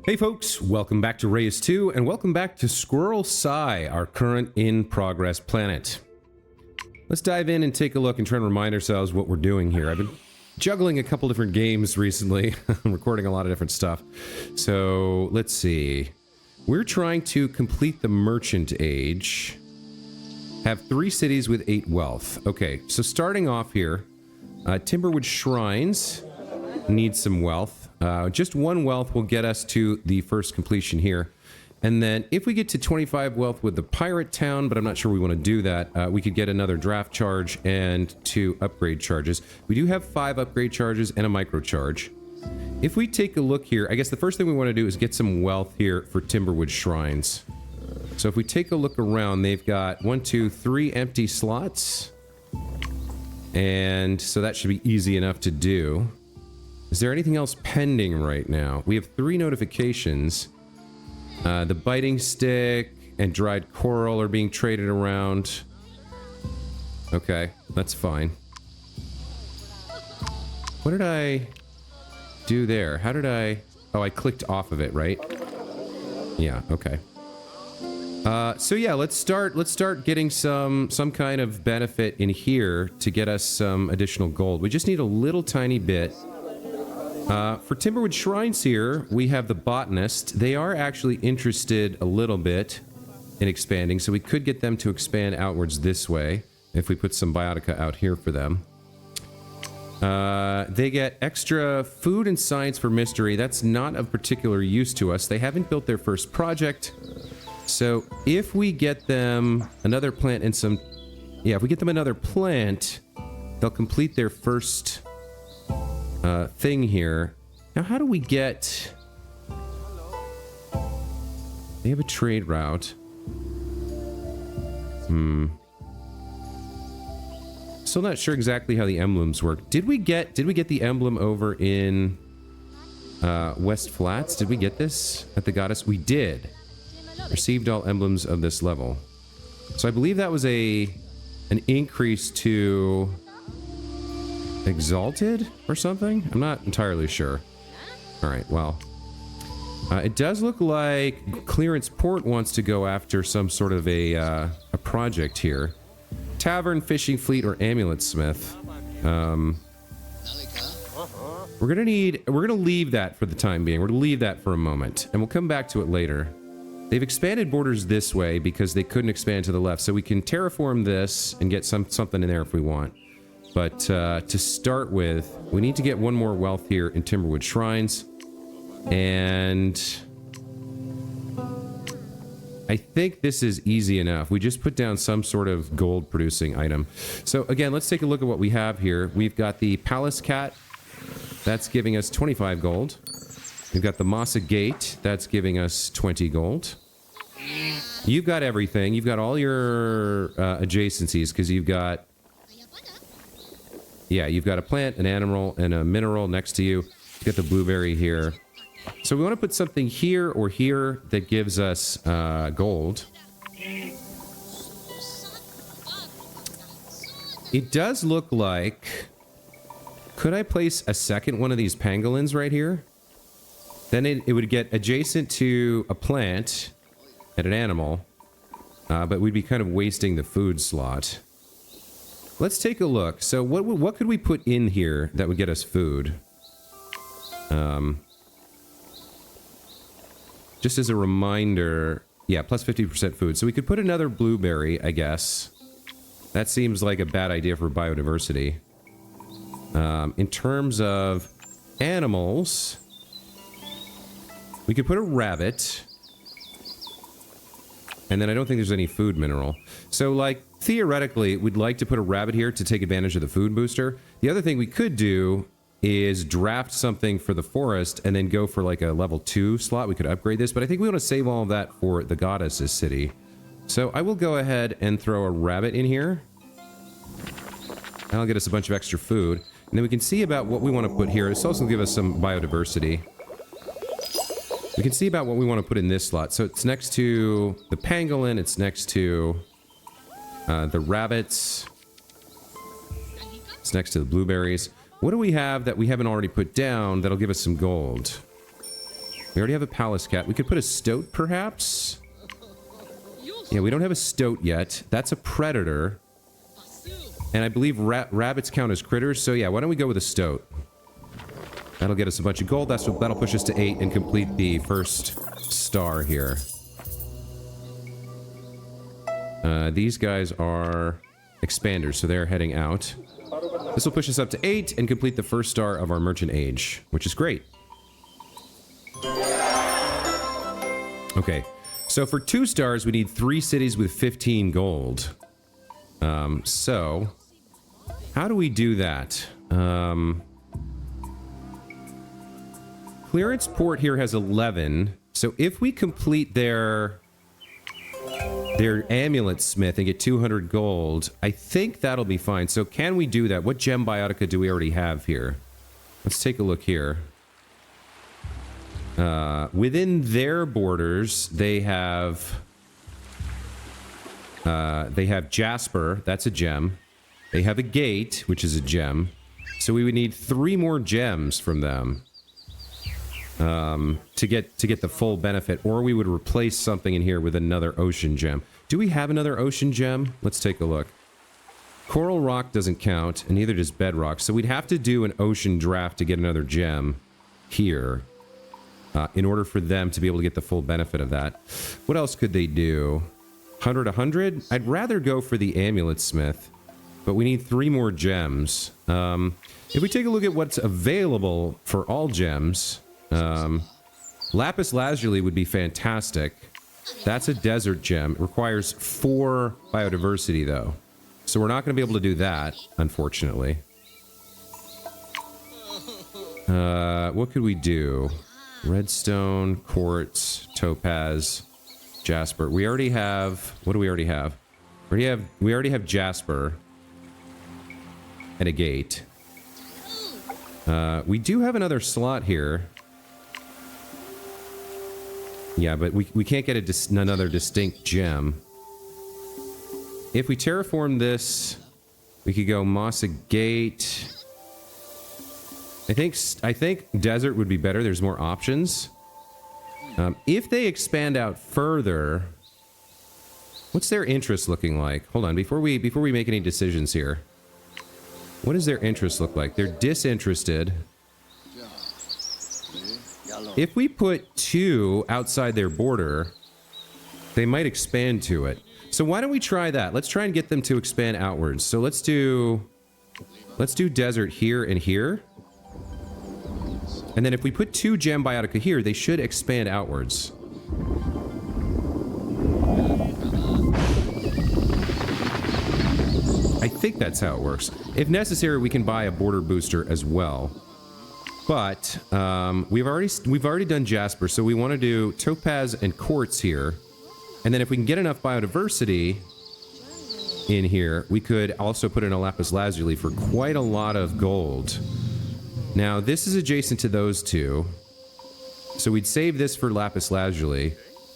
Hey folks, welcome back to Reus 2, and welcome back to Squirrel Psi, our current in-progress planet. Let's dive in and take a look and try and remind ourselves what we're doing here. I've been juggling a couple different games recently. I'm recording a lot of different stuff. So, let's see. We're trying to complete the Merchant Age. Have 3 cities with 8 wealth. Okay, so starting off here, Timberwood Shrines need some wealth. Just 1 wealth will get us to the first completion here. And then if we get to 25 wealth with the Pirate Town, but I'm not sure we want to do that, we could get another draft charge and 2 upgrade charges. We do have 5 upgrade charges and a micro charge. If we take a look here, I guess the first thing we want to do is get some wealth here for Timberwood Shrines. So if we take a look around, they've got 1, 2, 3 empty slots. And so that should be easy enough to do. Is there anything else pending right now? We have 3 notifications. The biting stick and dried coral are being traded around. Okay, that's fine. What did I do there? How did I... Oh, I clicked off of it, right? Yeah, okay. So yeah, let's start getting some kind of benefit in here to get us some additional gold. We just need a little tiny bit. For Timberwood Shrines here, we have the Botanist. They are actually interested a little bit in expanding, so we could get them to expand outwards this way if we put some Biotica out here for them. They get extra food and science for mystery. That's not of particular use to us. They haven't built their first project, so if we get them another plant and some... Yeah, if we get them another plant, they'll complete their first... thing here. Now, how do we get... They have a trade route. Still not sure exactly how the emblems work. Did we get the emblem over in West Flats? Did we get this at the Goddess? We did. Received all emblems of this level. So I believe that was an increase to Exalted or something? I'm not entirely sure. Alright, well. It does look like Clearance Port wants to go after some sort of a project here. Tavern, Fishing Fleet, or Amulet Smith. We're gonna leave that for the time being. We're gonna leave that for a moment, and we'll come back to it later. They've expanded borders this way because they couldn't expand to the left, so we can terraform this and get something in there if we want. But to start with, we need to get 1 more wealth here in Timberwood Shrines. And I think this is easy enough. We just put down some sort of gold producing item. So again, let's take a look at what we have here. We've got the Palace Cat. That's giving us 25 gold. We've got the Massa Gate. That's giving us 20 gold. You've got everything. You've got all your adjacencies because you've got... Yeah, you've got a plant, an animal, and a mineral next to you. You got the blueberry here. So we want to put something here or here that gives us gold. It does look like... Could I place a second one of these pangolins right here? Then it would get adjacent to a plant and an animal. But we'd be kind of wasting the food slot. Let's take a look. So what could we put in here that would get us food? Just as a reminder, yeah, plus 50% food. So we could put another blueberry, I guess. That seems like a bad idea for biodiversity. In terms of animals, we could put a rabbit. And then I don't think there's any food mineral. So, like, theoretically, we'd like to put a rabbit here to take advantage of the food booster. The other thing we could do is draft something for the forest and then go for, like, a level 2 slot. We could upgrade this, but I think we want to save all of that for the Goddess's city. So I will go ahead and throw a rabbit in here. That'll get us a bunch of extra food. And then we can see about what we want to put here. This also will give us some biodiversity. We can see about what we want to put in this slot. So it's next to the pangolin, it's next to the rabbits. It's next to the blueberries. What do we have that we haven't already put down that'll give us some gold? We already have a palace cat. We could put a stoat, perhaps? Yeah, we don't have a stoat yet. That's a predator. And I believe rabbits count as critters, so yeah, why don't we go with a stoat? That'll get us a bunch of gold. That'll push us to 8 and complete the first star here. These guys are expanders, so they're heading out. This will push us up to 8 and complete the first star of our merchant age, which is great. Okay, so for 2 stars, we need 3 cities with 15 gold. So, how do we do that? Clearance port here has 11, so if we complete their amulet smith and get 200 gold, I think that'll be fine. So can we do that? What gem biotica do we already have here? Let's take a look here. Within their borders, they have jasper, that's a gem. They have a gate, which is a gem. So we would need 3 more gems from them to get the full benefit, or we would replace something in here with another ocean gem. Do we have another ocean gem? Let's take a look. Coral rock doesn't count, and neither does bedrock. So we'd have to do an ocean draft to get another gem here. In order for them to be able to get the full benefit of that. What else could they do? 100, 100? I'd rather go for the amulet smith, but we need 3 more gems. If we take a look at what's available for all gems, lapis lazuli would be fantastic. That's a desert gem. It requires 4 biodiversity, though. So we're not going to be able to do that, unfortunately. What could we do? Redstone, quartz, topaz, jasper. We already have... What do we already have? We already have jasper. And a gate. We do have another slot here. Yeah, but we can't get another distinct gem. If we terraform this, we could go Mossa Gate. I think desert would be better. There's more options. If they expand out further, what's their interest looking like? Hold on, before we make any decisions here. What does their interest look like? They're disinterested. If we put 2 outside their border, they might expand to it. So why don't we try that? Let's try and get them to expand outwards. So let's do desert here and here. And then if we put 2 gem biotica here, they should expand outwards. I think that's how it works. If necessary, we can buy a border booster as well. But we've already done jasper, so we want to do topaz and quartz here. And then if we can get enough biodiversity in here, we could also put in a lapis lazuli for quite a lot of gold. Now, this is adjacent to those 2. So we'd save this for lapis lazuli,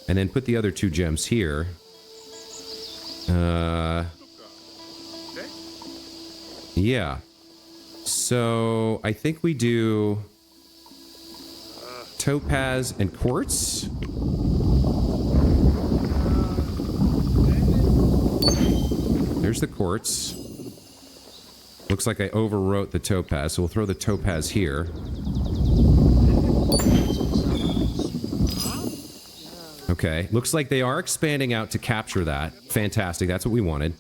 and then put the other 2 gems here. Yeah. So, I think we do topaz and quartz. There's the quartz. Looks like I overwrote the topaz, so we'll throw the topaz here. Okay, looks like they are expanding out to capture that. Fantastic, that's what we wanted.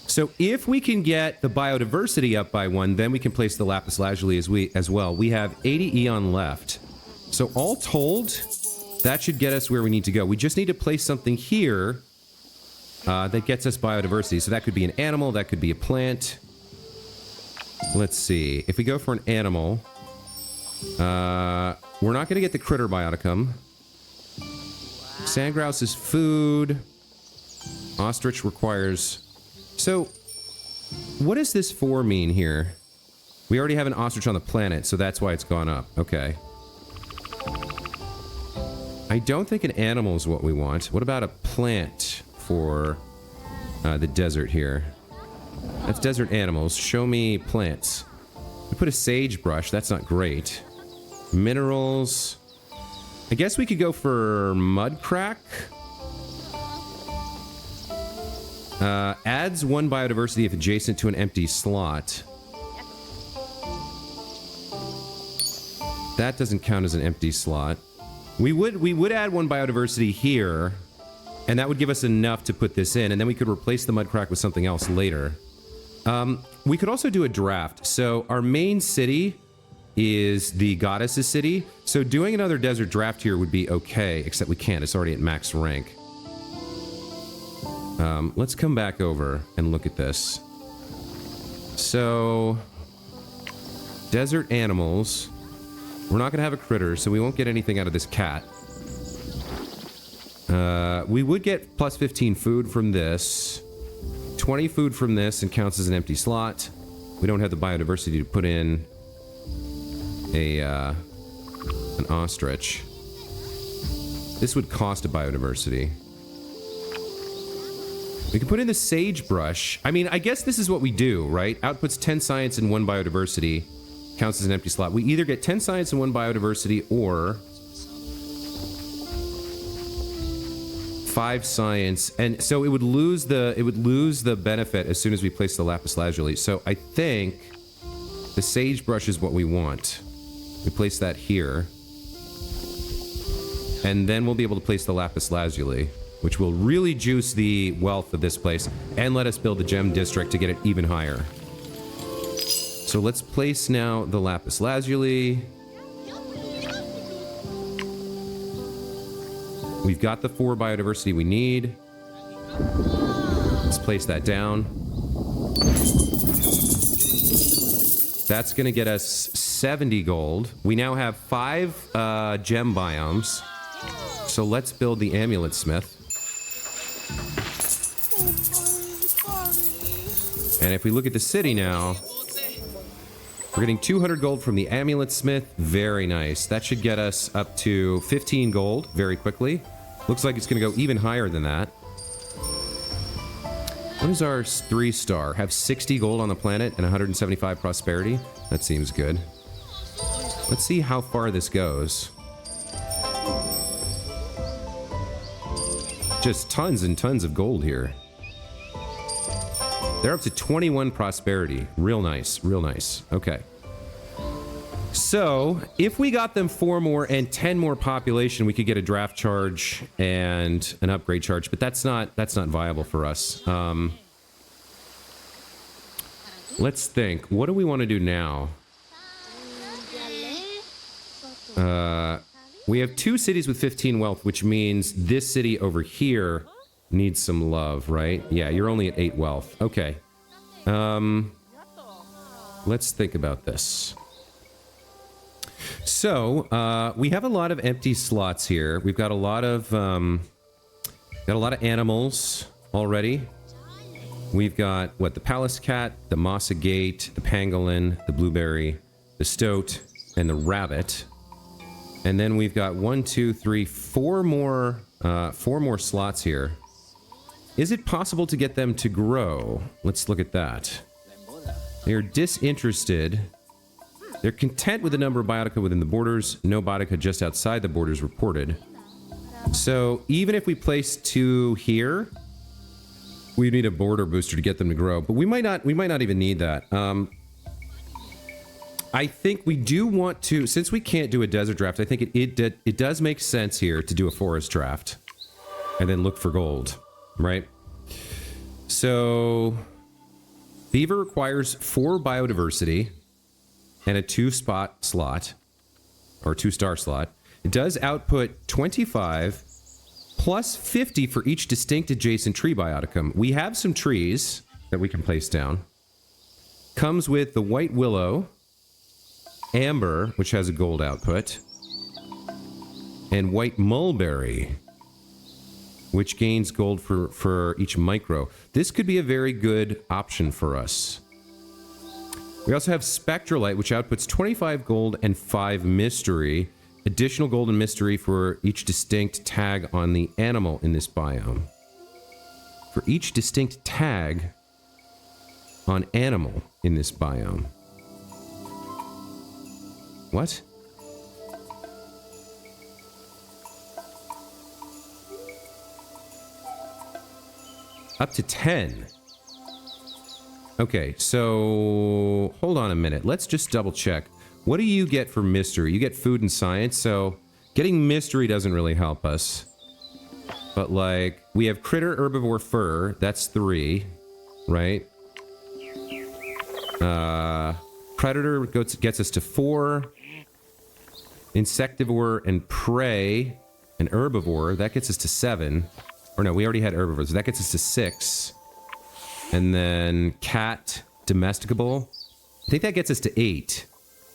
So if we can get the biodiversity up by 1, then we can place the lapis lazuli as well. We have 80 eon left. So all told, that should get us where we need to go. We just need to place something here that gets us biodiversity. So that could be an animal, that could be a plant. Let's see. If we go for an animal, we're not going to get the critter bioticum. Sandgrouse is food. Ostrich requires... So, what does this 4 mean here? We already have an ostrich on the planet, so that's why it's gone up. Okay. I don't think an animal is what we want. What about a plant for the desert here? That's desert animals. Show me plants. We put a sagebrush. That's not great. Minerals. I guess we could go for mud crack. Adds 1 biodiversity if adjacent to an empty slot. That doesn't count as an empty slot. We would add 1 biodiversity here, and that would give us enough to put this in, and then we could replace the mud crack with something else later. We could also do a draft. So our main city is the goddess's city. So doing another desert draft here would be okay, except we can't. It's already at max rank. Let's come back over and look at this. So, desert animals. We're not going to have a critter, so we won't get anything out of this cat. We would get plus 15 food from this. 20 food from this and counts as an empty slot. We don't have the biodiversity to put in an ostrich. This would cost a biodiversity. We can put in the sagebrush. I mean, I guess this is what we do, right? Outputs 10 science and 1 biodiversity. Counts as an empty slot. We either get 10 science and 1 biodiversity or 5 science. And so it would lose the benefit as soon as we place the lapis lazuli. So I think the sagebrush is what we want. We place that here. And then we'll be able to place the lapis lazuli, which will really juice the wealth of this place and let us build the gem district to get it even higher. So let's place now the lapis lazuli. We've got the 4 biodiversity we need. Let's place that down. That's going to get us 70 gold. We now have 5 gem biomes. So let's build the amulet smith. And if we look at the city now, we're getting 200 gold from the amulet smith. Very nice. That should get us up to 15 gold very quickly. Looks like it's going to go even higher than that. What is our 3-star? Have 60 gold on the planet and 175 prosperity? That seems good. Let's see how far this goes. Just tons and tons of gold here. They're up to 21 prosperity. Real nice, real nice. Okay. So, if we got them 4 more and 10 more population, we could get a draft charge and an upgrade charge, but that's not viable for us. Let's think. What do we want to do now? We have 2 cities with 15 wealth, which means this city over here needs some love, right? Yeah, you're only at 8 wealth. Okay. Let's think about this. So, we have a lot of empty slots here. We've got a lot of animals already. We've got, what, the palace cat, the moss agate, the pangolin, the blueberry, the stoat, and the rabbit. And then we've got 1, 2, 3, 4 more slots here. Is it possible to get them to grow? Let's look at that. They're disinterested. They're content with the number of biotica within the borders. No biotica just outside the borders reported. So even if we place 2 here, we need a border booster to get them to grow. But we might not even need that. I think we do want to, since we can't do a desert draft, I think it does make sense here to do a forest draft. And then look for gold, right? So, beaver requires 4 biodiversity and a 2-spot slot, or 2-star slot. It does output 25 plus 50 for each distinct adjacent tree bioticum. We have some trees that we can place down. Comes with the white willow, amber, which has a gold output, and white mulberry, which gains gold for each micro. This could be a very good option for us. We also have spectralite, which outputs 25 gold and 5 mystery. Additional gold and mystery for each distinct tag on the animal in this biome. For each distinct tag on animal in this biome. What? Up to 10. Okay, so hold on a minute. Let's just double check. What do you get for mystery? You get food and science, so getting mystery doesn't really help us. But like, we have critter, herbivore, fur. That's 3, right? Predator gets us to 4. Insectivore and prey and herbivore, that gets us to 7. Or no, we already had herbivores. So that gets us to 6. And then cat, domesticable. I think that gets us to 8.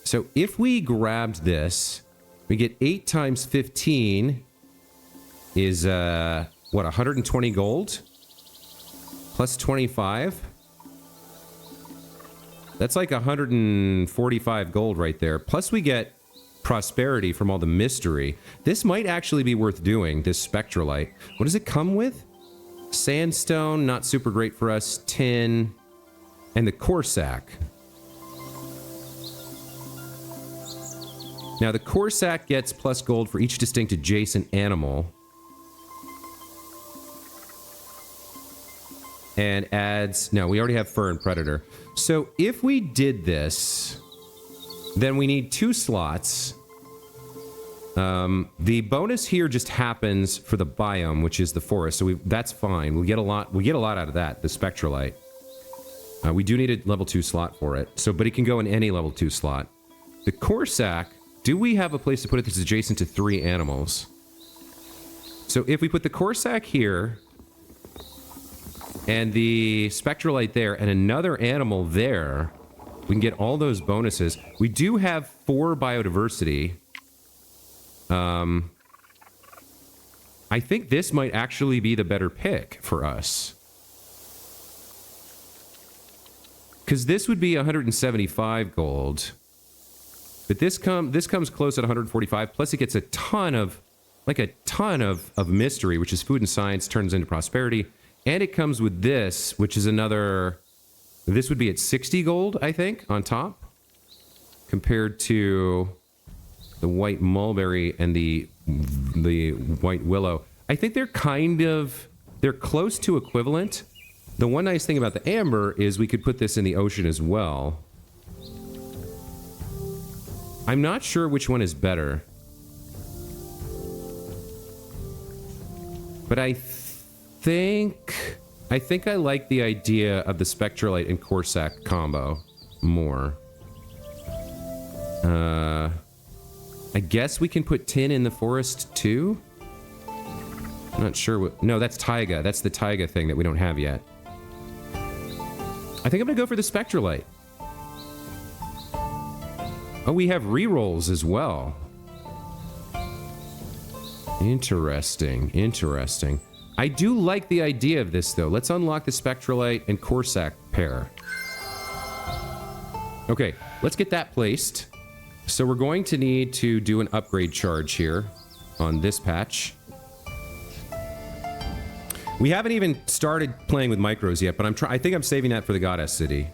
So if we grabbed this, we get 8 times 15 is, what, 120 gold? Plus 25? That's like 145 gold right there. Plus we get prosperity from all the mystery. This might actually be worth doing, this spectrolite. What does it come with? Sandstone, not super great for us. Tin. And the Corsac. Now the Corsac gets plus gold for each distinct adjacent animal. And adds... No, we already have fur and predator. So if we did this, then we need 2 slots. The bonus here just happens for the biome, which is the forest. So that's fine. We get a lot out of that, the spectrolite. We do need a level 2 slot for it. So, but it can go in any level 2 slot. The Corsac, do we have a place to put it that's adjacent to 3 animals? So if we put the Corsac here, and the spectrolite there, and another animal there, we can get all those bonuses. We do have 4 biodiversity. I think this might actually be the better pick for us. Because this would be 175 gold. But this comes close at 145. Plus it gets a ton of mystery, which is food and science, turns into prosperity. And it comes with this, which is another... This would be at 60 gold, I think, on top. Compared to the white mulberry and the white willow. I think they're they're close to equivalent. The one nice thing about the amber is we could put this in the ocean as well. I'm not sure which one is better. But I think I like the idea of the spectrolite and Corsac combo more. I guess we can put tin in the forest too? I'm not sure what... No, that's taiga. That's the taiga thing that we don't have yet. I think I'm gonna go for the spectrolite. Oh, we have rerolls as well. Interesting, interesting. I do like the idea of this, though. Let's unlock the spectrolite and Corsac pair. Okay, let's get that placed. So we're going to need to do an upgrade charge here on this patch. We haven't even started playing with micros yet, but I think I'm saving that for the Goddess City.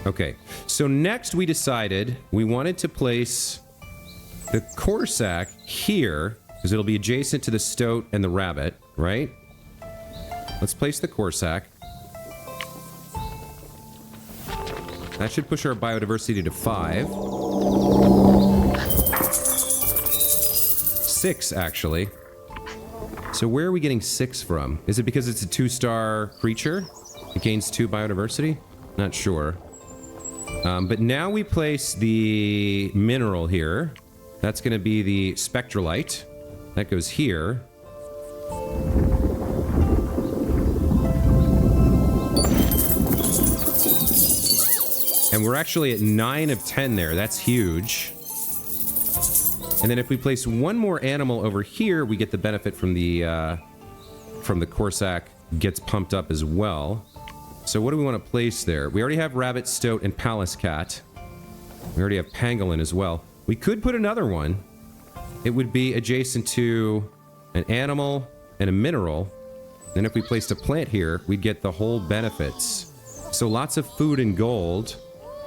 Okay, so next we decided we wanted to place the Corsac here, because it'll be adjacent to the stoat and the rabbit, right? Let's place the Corsac. That should push our biodiversity to 5. 6, actually. So where are we getting 6 from? Is it because it's a 2-star creature? It gains 2 biodiversity? Not sure. But now we place the mineral here. That's going to be the spectrolite. That goes here. And we're actually at 9 of 10 there. That's huge. And then if we place one more animal over here, we get the benefit from the Corsac gets pumped up as well. So what do we want to place there? We already have rabbit, stoat, and palace cat. We already have pangolin as well. We could put another one. It would be adjacent to an animal and a mineral. Then if we placed a plant here, we'd get the whole benefits. So lots of food and gold.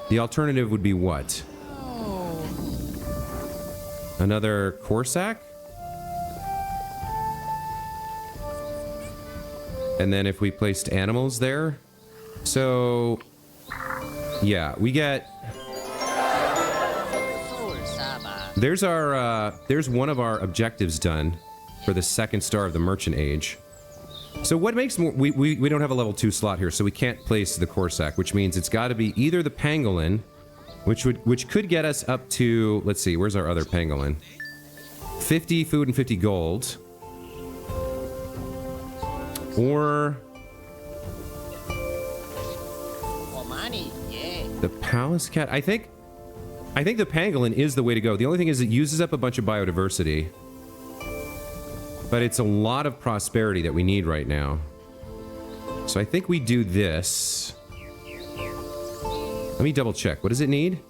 The alternative would be what? Another Corsac? And then if we placed animals there? So... yeah, we get... There's our, there's one of our objectives done for the second star of the Merchant Age. So what makes more... We don't have a level 2 slot here, so we can't place the Corsac, which means it's got to be either the Pangolin, which could get us up to... Let's see, where's our other Pangolin? 50 food and 50 gold. Or... the Palace Cat? I think the Pangolin is the way to go. The only thing is it uses up a bunch of biodiversity. But it's a lot of prosperity that we need right now. So I think we do this. Let me double check. What does it need?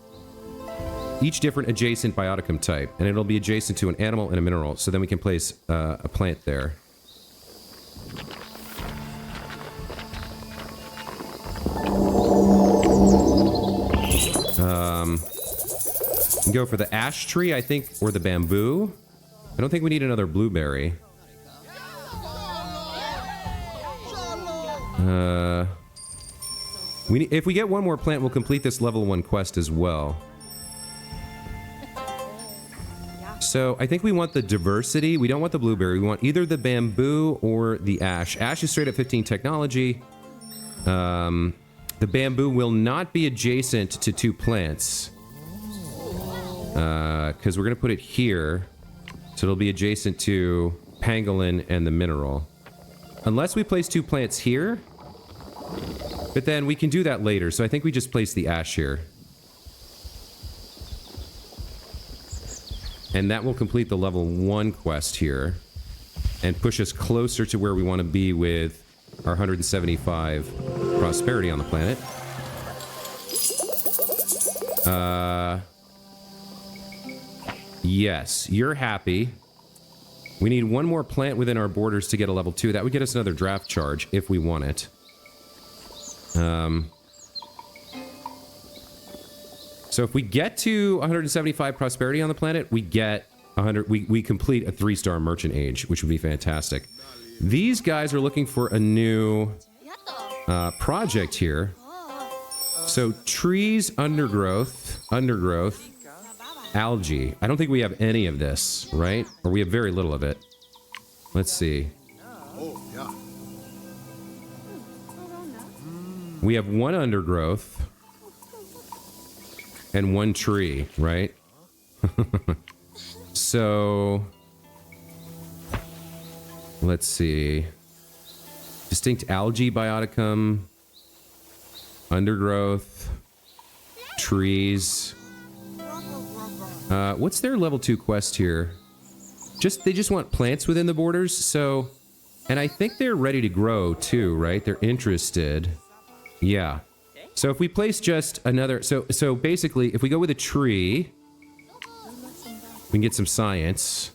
Each different adjacent bioticum type. And it'll be adjacent to an animal and a mineral. So then we can place a plant there. Go for the ash tree, I think, or the bamboo. I don't think we need another blueberry. If we get one more plant, we'll complete this level 1 quest as well. So I think we want the diversity. We don't want the blueberry. We want either the bamboo or the ash. Ash is straight up 15 technology. The bamboo will not be adjacent to 2 plants. Because we're going to put it here. So it'll be adjacent to Pangolin and the mineral. Unless we place 2 plants here. But then we can do that later. So I think we just place the ash here. And that will complete the level 1 quest here. And push us closer to where we want to be with our 175 prosperity on the planet. Yes, you're happy. We need one more plant within our borders to get a level 2. That would get us another draft charge if we want it. So if we get to 175 prosperity on the planet, we get 100. We complete a 3-star Merchant Age, which would be fantastic. These guys are looking for a new project here. So trees, undergrowth, algae. I don't think we have any of this, right? Or we have very little of it. Let's see. We have 1 undergrowth and 1 tree, right? So let's see. Distinct algae bioticum, undergrowth, trees. What's their level 2 quest here? They just want plants within the borders, so... And I think they're ready to grow, too, right? They're interested. Yeah. So if we place just another... So basically, if we go with a tree... we can get some science.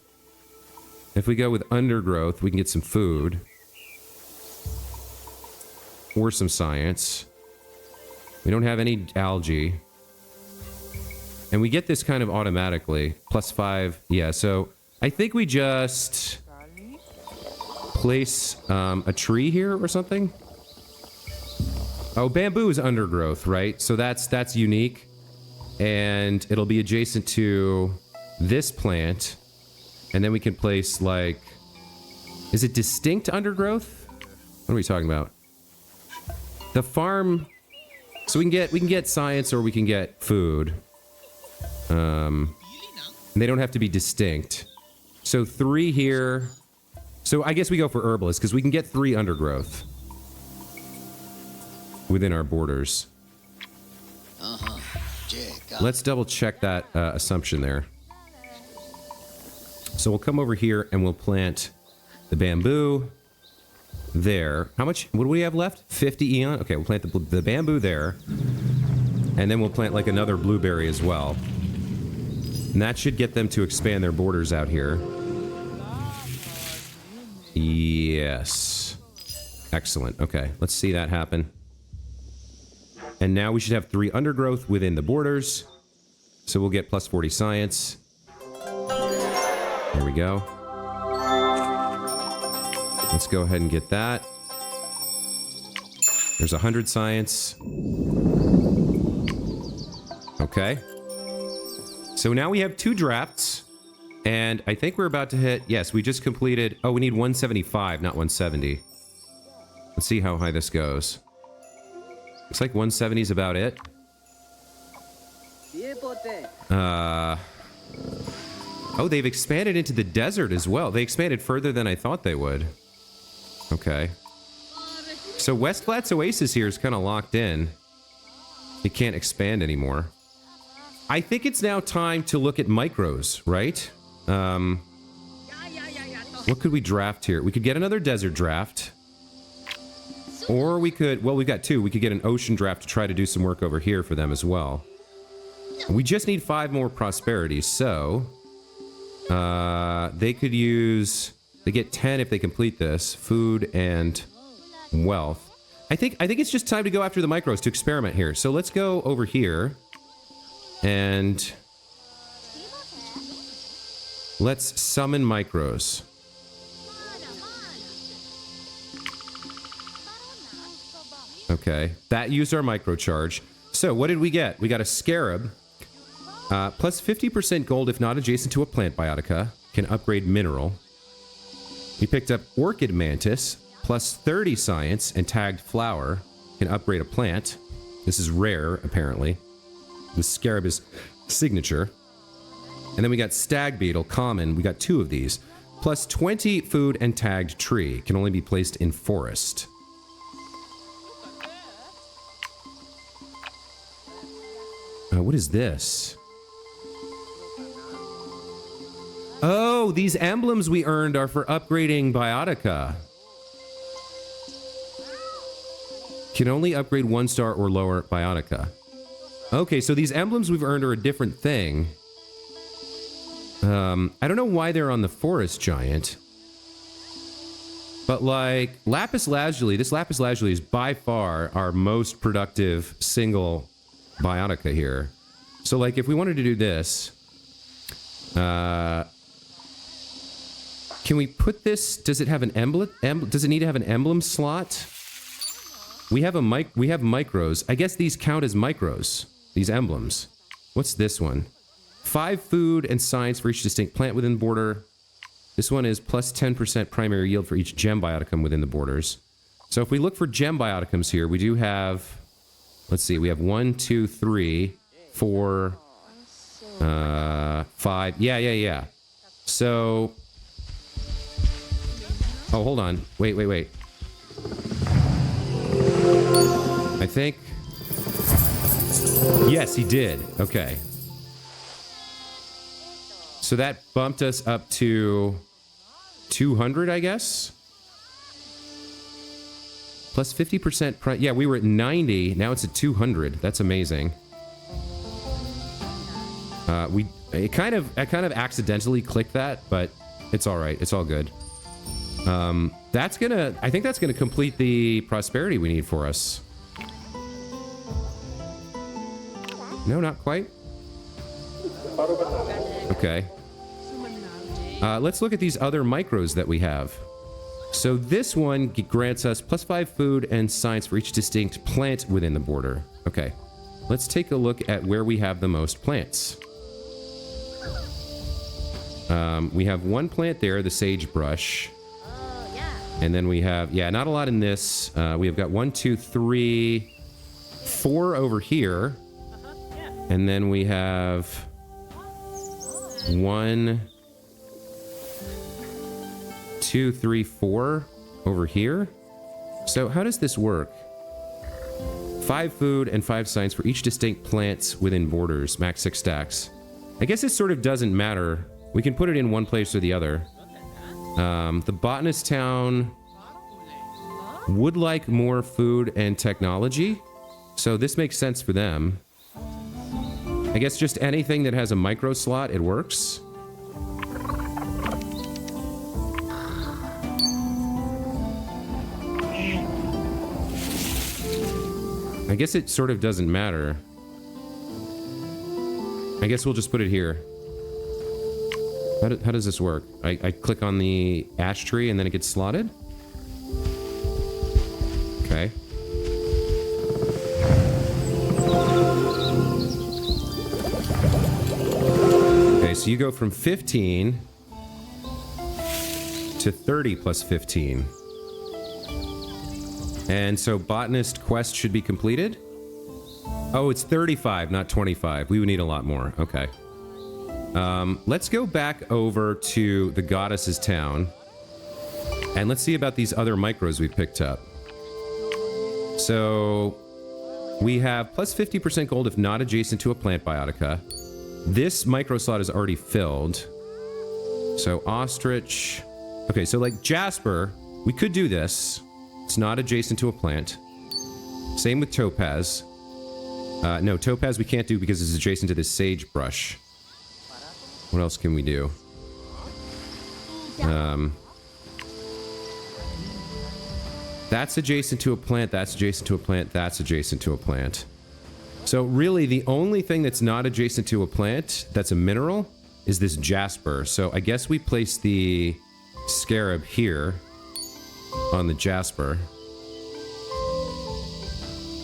If we go with undergrowth, we can get some food. Or some science. We don't have any algae. And we get this kind of automatically. +5. Yeah, so I think we just place a tree here or something. Oh, bamboo is undergrowth, right? So that's unique. And it'll be adjacent to this plant. And then we can place, like... Is it distinct undergrowth? What are we talking about? The farm... So we can get science or we can get food. And they don't have to be distinct. So 3 here. So I guess we go for herbalist, because we can get 3 undergrowth. Within our borders. Let's double check that assumption there. So we'll come over here and we'll plant the bamboo there. How much? What do we have left? 50 eon? Okay, we'll plant the bamboo there. And then we'll plant like another blueberry as well. And that should get them to expand their borders out here. Yes. Excellent. Okay, let's see that happen. And now we should have 3 undergrowth within the borders. So we'll get plus 40 science. There we go. Let's go ahead and get that. There's 100 science. Okay. So now we have 2 drafts. And I think we're about to hit... Yes, we just completed... Oh, we need 175, not 170. Let's see how high this goes. Looks like 170 is about it. Oh, they've expanded into the desert as well. They expanded further than I thought they would. Okay. So West Flats Oasis here is kind of locked in. It can't expand anymore. I think it's now time to look at micros, right? What could we draft here? We could get another desert draft. Or we could... Well, we've got 2. We could get an ocean draft to try to do some work over here for them as well. We just need 5 more prosperity, so... they could use... They get 10 if they complete this. Food and wealth. I think it's just time to go after the micros to experiment here. So let's go over here. And... let's summon micros. Okay. That used our microcharge. So what did we get? We got a scarab. Plus 50% gold if not adjacent to a plant biotica. Can upgrade mineral. We picked up orchid mantis. Plus 30 science and tagged flower. Can upgrade a plant. This is rare, apparently. The scarab is signature. And then we got stag beetle, common. We got 2 of these. Plus 20 food and tagged tree. Can only be placed in forest. What is this? Oh, these emblems we earned are for upgrading biotica. Can only upgrade 1-star or lower biotica. Okay, so these emblems we've earned are a different thing. I don't know why they're on the forest giant. But like, lapis lazuli, this lapis lazuli is by far our most productive single biotica here. So like, if we wanted to do this, can we put this, does it have an emblem, does it need to have an emblem slot? We have micros. I guess these count as micros, these emblems. What's this one? 5 food and science for each distinct plant within the border. This one is plus 10% primary yield for each gem bioticum within the borders. So if we look for gem bioticums here, we do have, let's see, we have 1, 2, 3, 4, 5. Yeah. So, oh, hold on. Wait. I think, yes, he did. Okay. So that bumped us up to 200, I guess. Plus 50%. Yeah, we were at 90. Now it's at 200. That's amazing. I kind of accidentally clicked that, but it's all right. It's all good. I think that's gonna complete the prosperity we need for us. No, not quite. Okay. Let's look at these other micros that we have. So this one grants us plus 5 food and science for each distinct plant within the border. Okay. Let's take a look at where we have the most plants. We have 1 plant there, the sagebrush. And then we have, yeah, not a lot in this. We have got 1, 2, 3, 4 over here. And then we have 1, 2, 3, 4 over here. So how does this work? 5 food and 5 science for each distinct plants within borders. Max 6 stacks. I guess this sort of doesn't matter. We can put it in one place or the other. The botanist town would like more food and technology. So this makes sense for them. I guess just anything that has a micro slot, it works. I guess it sort of doesn't matter. I guess we'll just put it here. How does this work? I click on the ash tree and then it gets slotted? Okay. Okay, so you go from 15 to 30 plus 15. And so botanist quest should be completed? Oh, it's 35, not 25. We would need a lot more. Okay. Let's go back over to the goddess's town. And let's see about these other micros we picked up. So we have plus 50% gold if not adjacent to a plant biotica. This micro slot is already filled. So ostrich. Okay, so like jasper, we could do this. It's not adjacent to a plant. Same with topaz. No, topaz we can't do because it's adjacent to this sagebrush. What else can we do? That's adjacent to a plant, that's adjacent to a plant, that's adjacent to a plant. So really, the only thing that's not adjacent to a plant that's a mineral is this jasper. So I guess we place the scarab here on the jasper.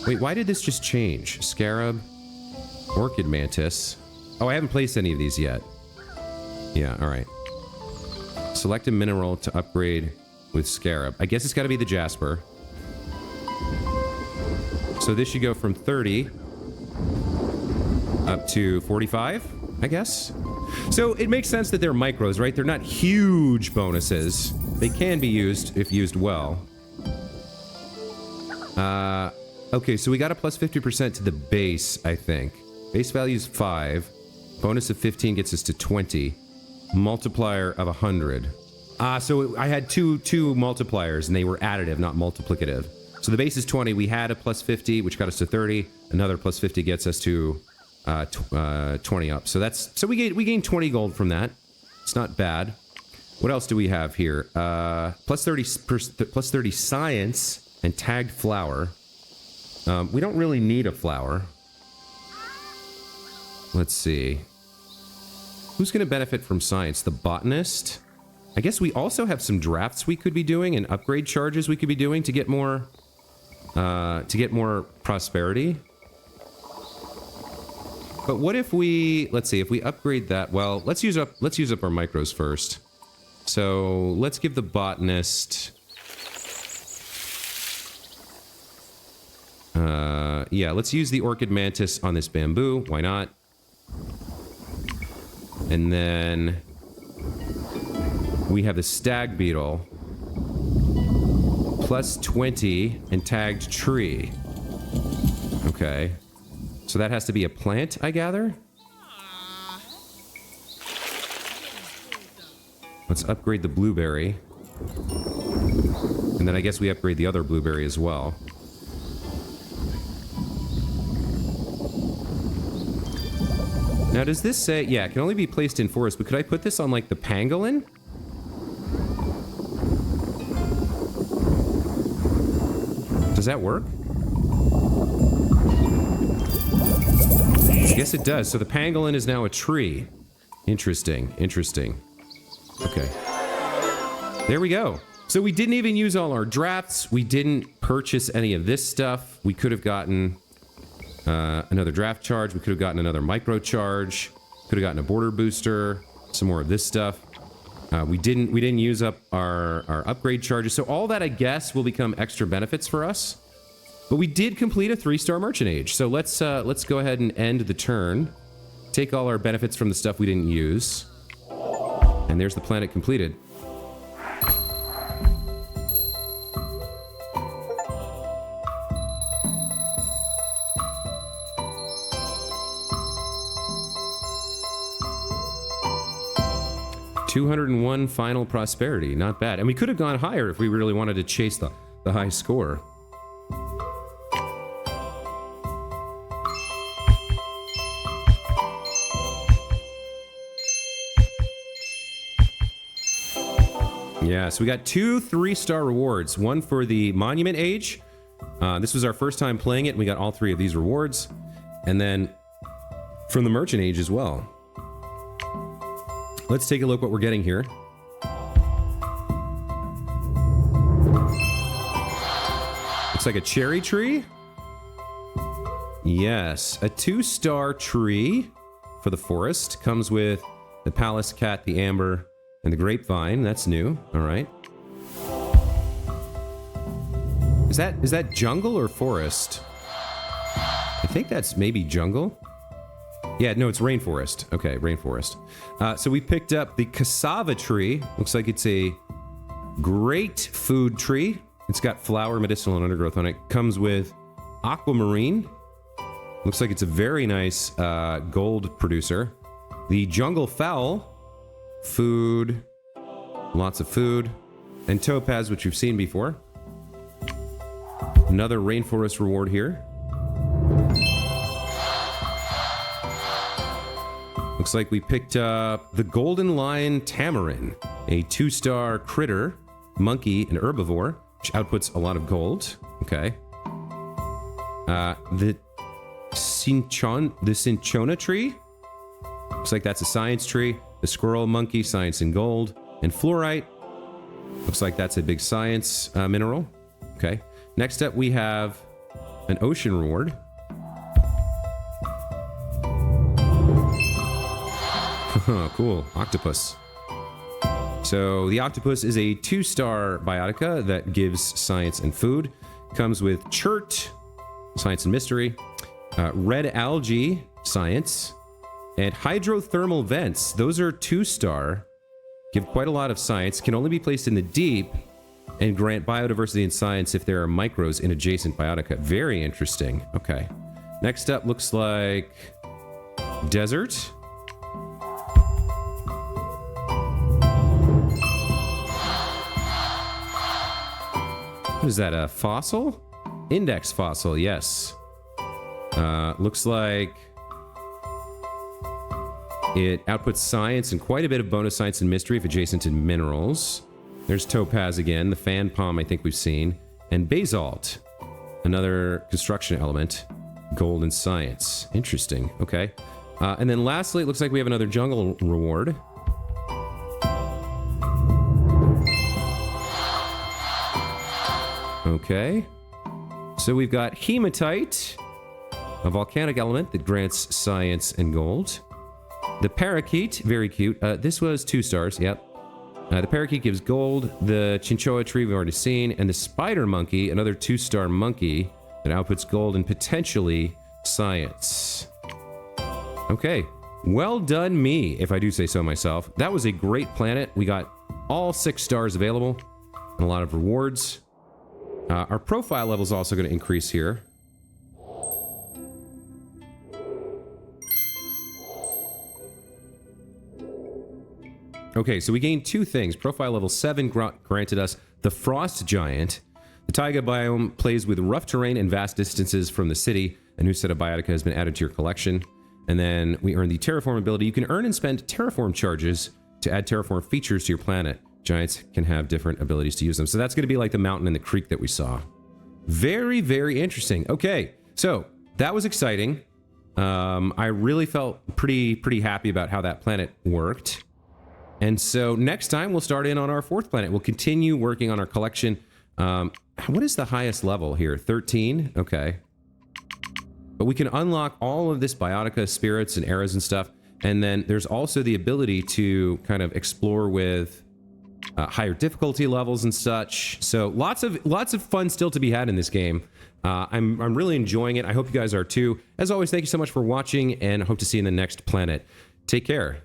Wait, why did this just change? Scarab, orchid mantis. Oh, I haven't placed any of these yet. Yeah, alright. Select a mineral to upgrade with scarab. I guess it's got to be the jasper. So this should go from 30 up to 45, I guess. So it makes sense that they're micros, right? They're not huge bonuses. They can be used if used well. Okay, so we got a plus 50% to the base, I think. Base value is 5. Bonus of 15 gets us to 20. Multiplier of 100. So I had two multipliers, and they were additive, not multiplicative. So the base is 20. We had a plus 50, which got us to 30. Another plus 50 gets us to 20 up. So we gained 20 gold from that. It's not bad. What else do we have here? Plus 30 science and tagged flower. We don't really need a flower. Let's see. Who's going to benefit from science? The botanist? I guess we also have some drafts we could be doing and upgrade charges we could be doing to get more prosperity. But what if we, let's see, if we upgrade that, well, let's use up our micros first. So let's give the botanist, yeah, let's use the orchid mantis on this bamboo. Why not? And then we have the stag beetle. Plus 20 and tagged tree. Okay. So that has to be a plant, I gather? Let's upgrade the blueberry. And then I guess we upgrade the other blueberry as well. Now, does this say... Yeah, it can only be placed in forest, but could I put this on, like, the pangolin? Does that work? I guess it does. So the pangolin is now a tree. Interesting. Interesting. Okay. There we go. So we didn't even use all our drafts. We didn't purchase any of this stuff. We could have gotten... another draft charge. We could have gotten another micro charge. Could have gotten a border booster. Some more of this stuff. We didn't use up our upgrade charges. So all that, I guess, will become extra benefits for us. But we did complete a 3-star merchant age. So let's go ahead and end the turn. Take all our benefits from the stuff we didn't use. And there's the planet completed. $201 final prosperity, not bad. And we could have gone higher if we really wanted to chase the high score. Yeah, so we got 2 3-star rewards. One for the Monument Age, This was our first time playing it, and we got all 3 of these rewards. And then from the Merchant Age as well. Let's take a look what we're getting here. Looks like a cherry tree. Yes, a 2-star tree for the forest. Comes with the palace cat, the amber, and the grapevine. That's new. All right. Is that jungle or forest? I think that's maybe jungle. Yeah, no, it's rainforest. Okay, rainforest. So we picked up the cassava tree. Looks like it's a great food tree. It's got flower, medicinal, and undergrowth on it. Comes with aquamarine. Looks like it's a very nice gold producer. The jungle fowl. Food. Lots of food. And topaz, which we've seen before. Another rainforest reward here. Looks like we picked up the golden lion tamarin, a 2-star critter, monkey, and herbivore, which outputs a lot of gold. Okay. The cinchona tree. Looks like that's a science tree. The squirrel monkey, science and gold. And fluorite. Looks like that's a big science mineral. Okay. Next up, we have an ocean reward. Cool. Octopus. So the octopus is a 2-star biotica that gives science and food. Comes with chert, science and mystery. Red algae, science. And hydrothermal vents. Those are 2-star. Give quite a lot of science. Can only be placed in the deep. And grant biodiversity and science if there are microbes in adjacent biotica. Very interesting. Okay. Next up looks like desert. What is that? A fossil? Index fossil, yes. Looks like it outputs science and quite a bit of bonus science and mystery if adjacent to minerals. There's topaz again, the fan palm I think we've seen, and basalt, another construction element, gold and science. Interesting. Okay. And then lastly, it looks like we have another jungle reward. Okay. So we've got hematite, a volcanic element that grants science and gold. The parakeet, very cute. This was 2 stars. Yep. The parakeet gives gold. The chinchilla tree we've already seen. And the spider monkey, another 2-star monkey that outputs gold and potentially science. Okay. Well done me, if I do say so myself. That was a great planet. We got all 6 stars available and a lot of rewards. Our profile level is also going to increase here. Okay, so we gained 2 things. Profile level 7 granted us the Frost Giant. The taiga biome plays with rough terrain and vast distances from the city. A new set of biotica has been added to your collection. And then we earn the terraform ability. You can earn and spend terraform charges to add terraform features to your planet. Giants can have different abilities to use them. So that's going to be like the mountain and the creek that we saw. Very, very interesting. Okay, so that was exciting. I really felt pretty happy about how that planet worked. And so next time we'll start in on our 4th planet. We'll continue working on our collection. What is the highest level here? 13? Okay. But we can unlock all of this biotica, spirits, and eras and stuff. And then there's also the ability to kind of explore with higher difficulty levels and such. So lots of fun still to be had in this game. I'm really enjoying it. I hope you guys are too. As always, thank you so much for watching, and hope to see you in the next planet. Take care.